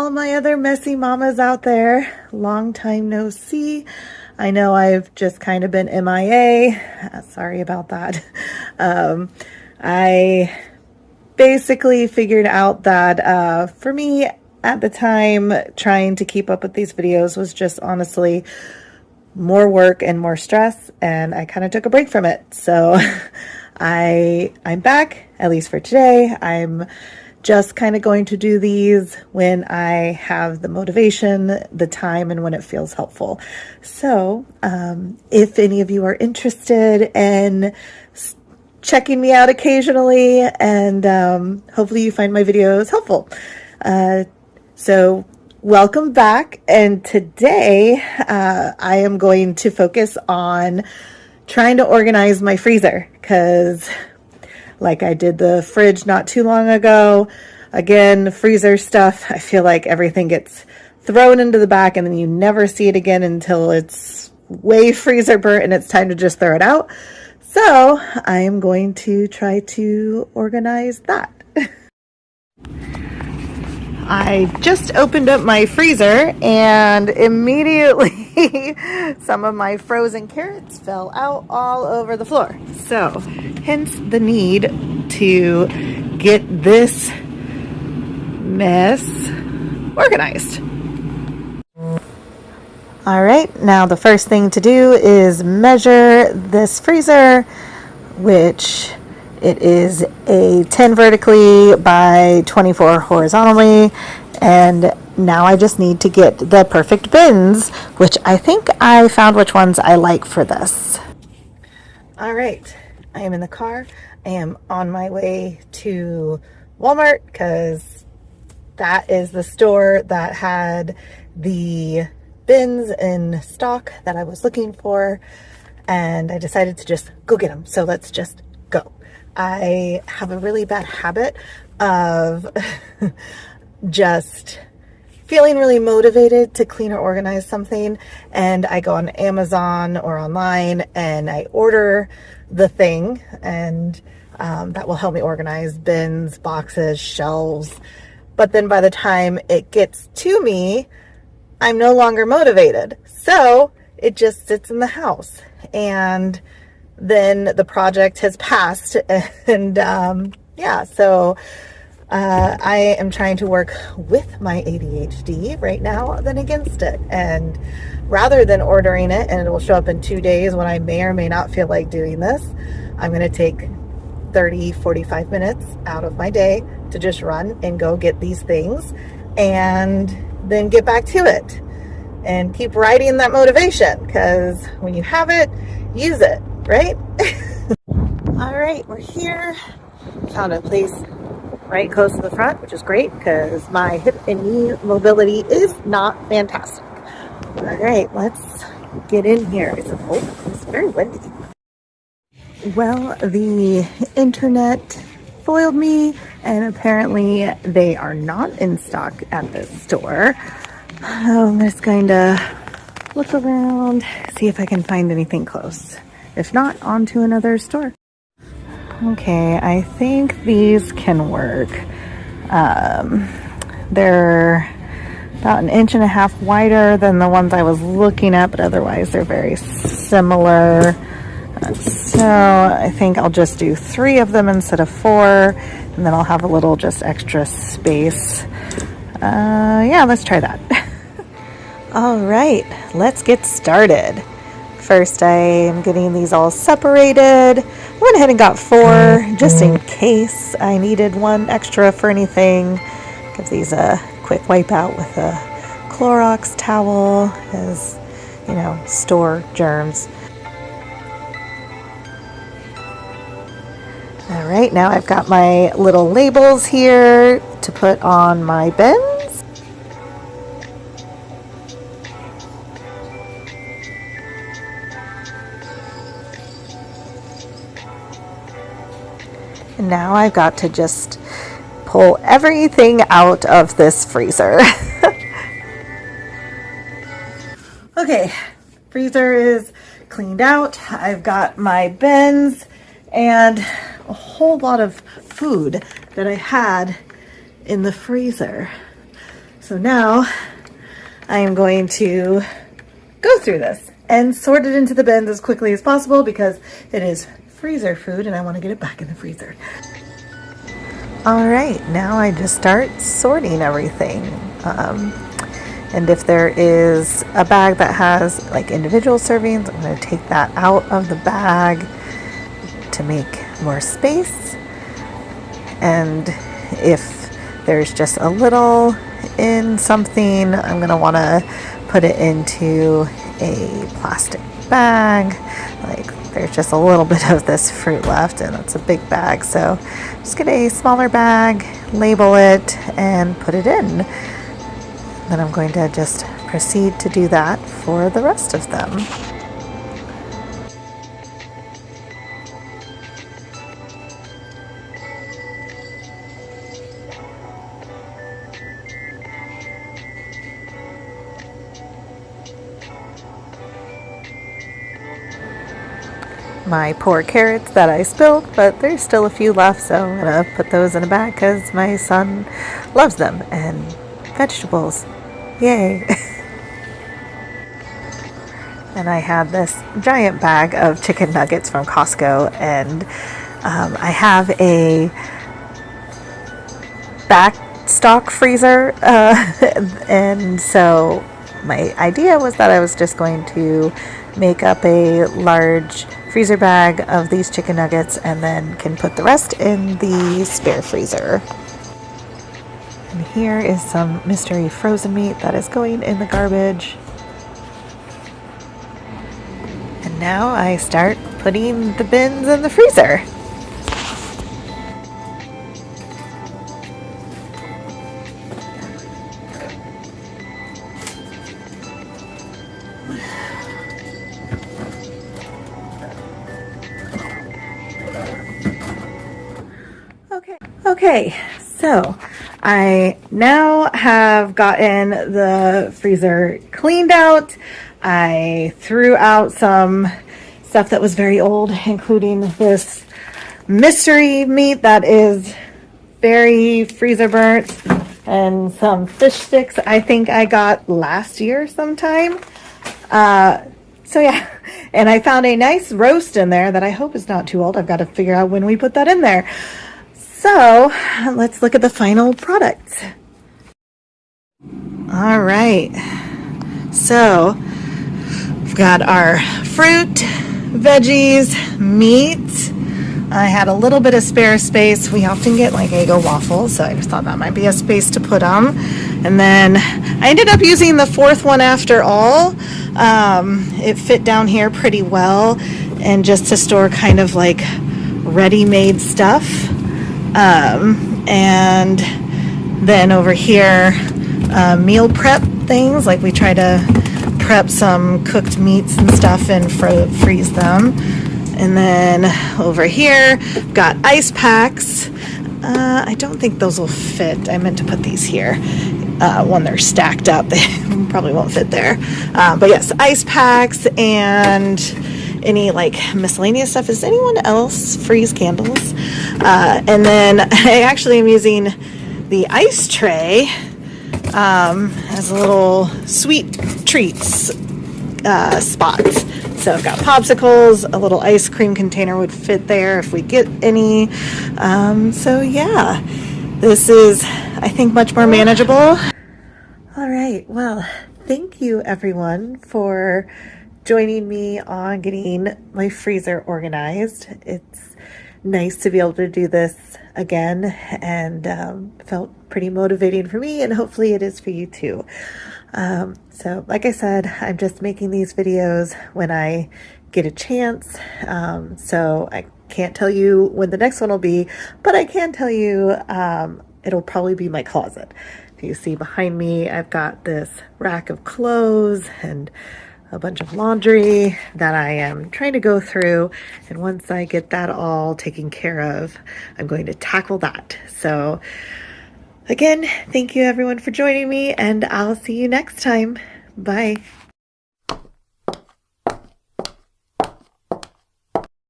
all my other messy mamas out there. Long time no see. I know I've just kind of been MIA. Sorry about that. I basically figured out that for me at the time, trying to keep up with these videos was just honestly more work and more stress, and I kind of took a break from it. So I'm back, at least for today. I'm just kind of going to do these when I have the motivation, the time, and when it feels helpful. So if any of you are interested in checking me out occasionally, and hopefully you find my videos helpful. So welcome back. And today I am going to focus on trying to organize my freezer, because like I did the fridge not too long ago, again, freezer stuff, I feel like everything gets thrown into the back and then you never see it again until it's way freezer burnt and it's time to just throw it out. So I am going to try to organize that. I just opened up my freezer and immediately some of my frozen carrots fell out all over the floor. So hence the need to get this mess organized. All right, now the first thing to do is measure this freezer, which it is a 10 vertically by 24 horizontally. And now I just need to get the perfect bins, which I think I found which ones I like for this. All right, I am in the car. I am on my way to Walmart because that is the store that had the bins in stock that I was looking for. And I decided to just go get them. So let's just go. I have a really bad habit of just feeling really motivated to clean or organize something, and I go on Amazon or online and I order the thing, and that will help me organize bins, boxes, shelves. But then by the time it gets to me, I'm no longer motivated. So it just sits in the house, and then the project has passed, and yeah, so I am trying to work with my ADHD right now than against it. And rather than ordering it and it will show up in 2 days when I may or may not feel like doing this, I'm going to take 30-45 minutes out of my day to just run and go get these things and then get back to it and keep riding that motivation, because when you have it, use it, right? All right, we're here. Found a place right close to the front, which is great because my hip and knee mobility is not fantastic. All right, let's get in here. It's very windy. Well, the internet foiled me, and apparently they are not in stock at this store. I'm just going to look around, see if I can find anything close. If not, on to another store. Okay, I think these can work. They're about 1.5 inches wider than the ones I was looking at, but otherwise they're very similar. So I think I'll just do 3 of them instead of 4, and then I'll have a little just extra space. Yeah, let's try that. All right, let's get started. First, I am getting these all separated. I went ahead and got 4 just in case I needed 1 extra for anything. Give these a quick wipe out with a Clorox towel, as you know, store germs. All right, now I've got my little labels here to put on my bins. And now I've got to just pull everything out of this freezer. Okay, freezer is cleaned out. I've got my bins and a whole lot of food that I had in the freezer. So now I am going to go through this and sort it into the bins as quickly as possible because it is freezer food and I want to get it back in the freezer. All right, now I just start sorting everything. And if there is a bag that has like individual servings, I'm going to take that out of the bag to make more space. And if there's just a little in something, I'm going to want to put it into a plastic bag. Like there's just a little bit of this fruit left and it's a big bag, so just get a smaller bag, label it, and put it in. Then I'm going to just proceed to do that for the rest of them. My poor carrots that I spilled, but there's still a few left, so I'm gonna put those in a bag because my son loves them. And vegetables, yay. And I had this giant bag of chicken nuggets from Costco, and I have a back stock freezer, and so my idea was that I was just going to make up a large freezer bag of these chicken nuggets and then can put the rest in the spare freezer. And here is some mystery frozen meat that is going in the garbage. And now I start putting the bins in the freezer. Okay, so I now have gotten the freezer cleaned out. I threw out some stuff that was very old, including this mystery meat that is very freezer burnt, and some fish sticks I think I got last year sometime. So yeah, and I found a nice roast in there that I hope is not too old. I've got to figure out when we put that in there. So let's look at the final product. All right, so we've got our fruit, veggies, meat. I had a little bit of spare space. We often get like Eggo waffles, so I just thought that might be a space to put them. And then I ended up using the fourth one after all. It fit down here pretty well, and just to store kind of like ready-made stuff. And then over here, meal prep things, like we try to prep some cooked meats and stuff and freeze them. And then over here, got ice packs. I don't think those will fit. I meant to put these here when they're stacked up. They probably won't fit there. But yes, ice packs and any like miscellaneous stuff. Does anyone else freeze candles? And then I actually am using the ice tray as a little sweet treats spot. So I've got popsicles, a little ice cream container would fit there if we get any. So yeah, this is, I think, much more manageable. All right, well, thank you everyone for joining me on getting my freezer organized. It's nice to be able to do this again, and felt pretty motivating for me, and hopefully it is for you too. So like I said, I'm just making these videos when I get a chance. So I can't tell you when the next one will be, but I can tell you it'll probably be my closet. If you see behind me, I've got this rack of clothes and a bunch of laundry that I am trying to go through. And once I get that all taken care of, I'm going to tackle that. So again, thank you everyone for joining me, and I'll see you next time. Bye.